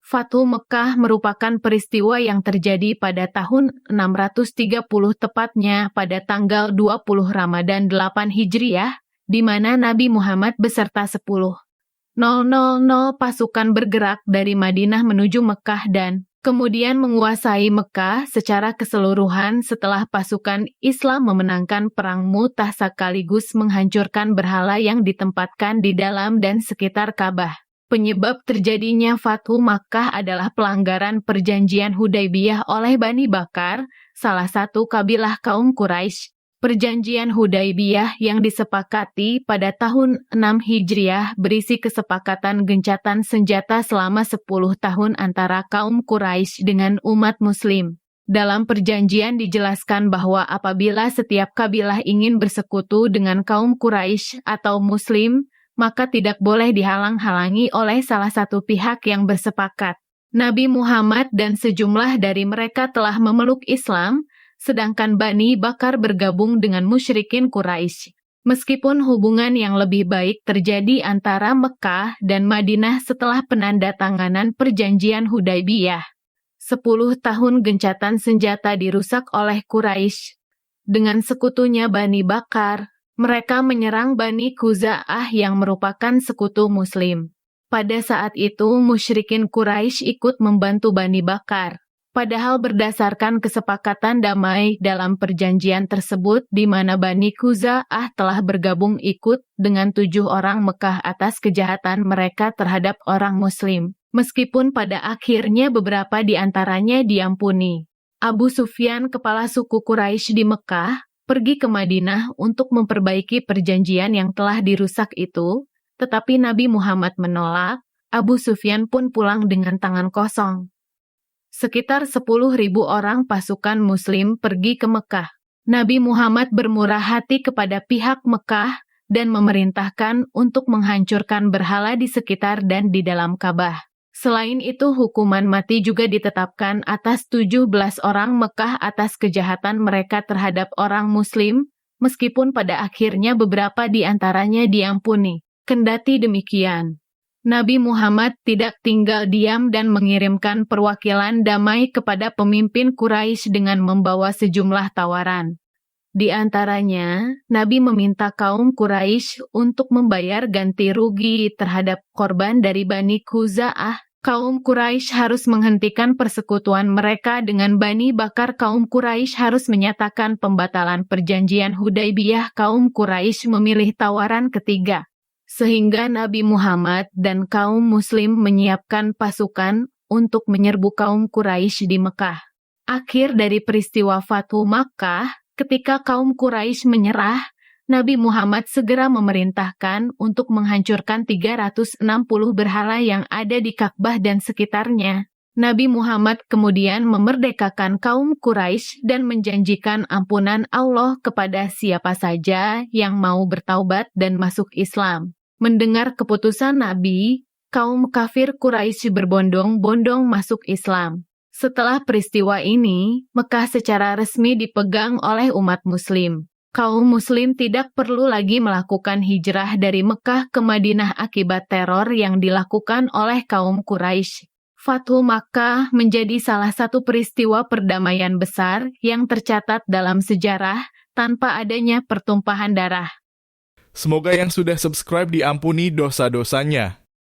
Fathu Mekah merupakan peristiwa yang terjadi pada tahun 630 tepatnya pada tanggal 20 Ramadan 8 Hijriah, di mana Nabi Muhammad beserta 10.000 pasukan bergerak dari Madinah menuju Mekah dan kemudian menguasai Mekah secara keseluruhan setelah pasukan Islam memenangkan Perang Mu'tah sekaligus menghancurkan berhala yang ditempatkan di dalam dan sekitar Ka'bah. Penyebab terjadinya Fathu Makkah adalah pelanggaran perjanjian Hudaybiyah oleh Bani Bakar, salah satu kabilah kaum Quraisy. Perjanjian Hudaybiyah yang disepakati pada tahun 6 Hijriah berisi kesepakatan gencatan senjata selama 10 tahun antara kaum Quraisy dengan umat Muslim. Dalam perjanjian dijelaskan bahwa apabila setiap kabilah ingin bersekutu dengan kaum Quraisy atau Muslim, maka tidak boleh dihalang-halangi oleh salah satu pihak yang bersepakat. Nabi Muhammad dan sejumlah dari mereka telah memeluk Islam, sedangkan Bani Bakar bergabung dengan musyrikin Quraisy. Meskipun hubungan yang lebih baik terjadi antara Mekah dan Madinah setelah penandatanganan perjanjian Hudaybiyah, 10 tahun gencatan senjata dirusak oleh Quraisy. Dengan sekutunya Bani Bakar, mereka menyerang Bani Khuza'ah yang merupakan sekutu Muslim. Pada saat itu, musyrikin Quraisy ikut membantu Bani Bakar. Padahal berdasarkan kesepakatan damai dalam perjanjian tersebut di mana Bani Khuza'ah telah bergabung ikut dengan 7 orang Mekah atas kejahatan mereka terhadap orang Muslim. Meskipun pada akhirnya beberapa di antaranya diampuni. Abu Sufyan, kepala suku Quraisy di Mekah, pergi ke Madinah untuk memperbaiki perjanjian yang telah dirusak itu, tetapi Nabi Muhammad menolak. Abu Sufyan pun pulang dengan tangan kosong. Sekitar 10.000 orang pasukan Muslim pergi ke Mekah. Nabi Muhammad bermurah hati kepada pihak Mekah dan memerintahkan untuk menghancurkan berhala di sekitar dan di dalam Ka'bah. Selain itu, hukuman mati juga ditetapkan atas 17 orang Mekah atas kejahatan mereka terhadap orang Muslim, meskipun pada akhirnya beberapa di antaranya diampuni. Kendati demikian, Nabi Muhammad tidak tinggal diam dan mengirimkan perwakilan damai kepada pemimpin Quraisy dengan membawa sejumlah tawaran. Di antaranya, Nabi meminta kaum Quraisy untuk membayar ganti rugi terhadap korban dari Bani Khuza'ah. Kaum Quraisy harus menghentikan persekutuan mereka dengan Bani Bakar. Kaum Quraisy harus menyatakan pembatalan perjanjian Hudaybiyah. Kaum Quraisy memilih tawaran ketiga, sehingga Nabi Muhammad dan kaum Muslim menyiapkan pasukan untuk menyerbu kaum Quraisy di Mekah. Akhir dari peristiwa Fathu Makkah, ketika kaum Quraisy menyerah, Nabi Muhammad segera memerintahkan untuk menghancurkan 360 berhala yang ada di Ka'bah dan sekitarnya. Nabi Muhammad kemudian memerdekakan kaum Quraisy dan menjanjikan ampunan Allah kepada siapa saja yang mau bertaubat dan masuk Islam. Mendengar keputusan Nabi, kaum kafir Quraisy berbondong-bondong masuk Islam. Setelah peristiwa ini, Mekah secara resmi dipegang oleh umat Muslim. Kaum Muslim tidak perlu lagi melakukan hijrah dari Mekah ke Madinah akibat teror yang dilakukan oleh kaum Quraisy. Fathu Makkah menjadi salah satu peristiwa perdamaian besar yang tercatat dalam sejarah tanpa adanya pertumpahan darah. Semoga yang sudah subscribe diampuni dosa-dosanya.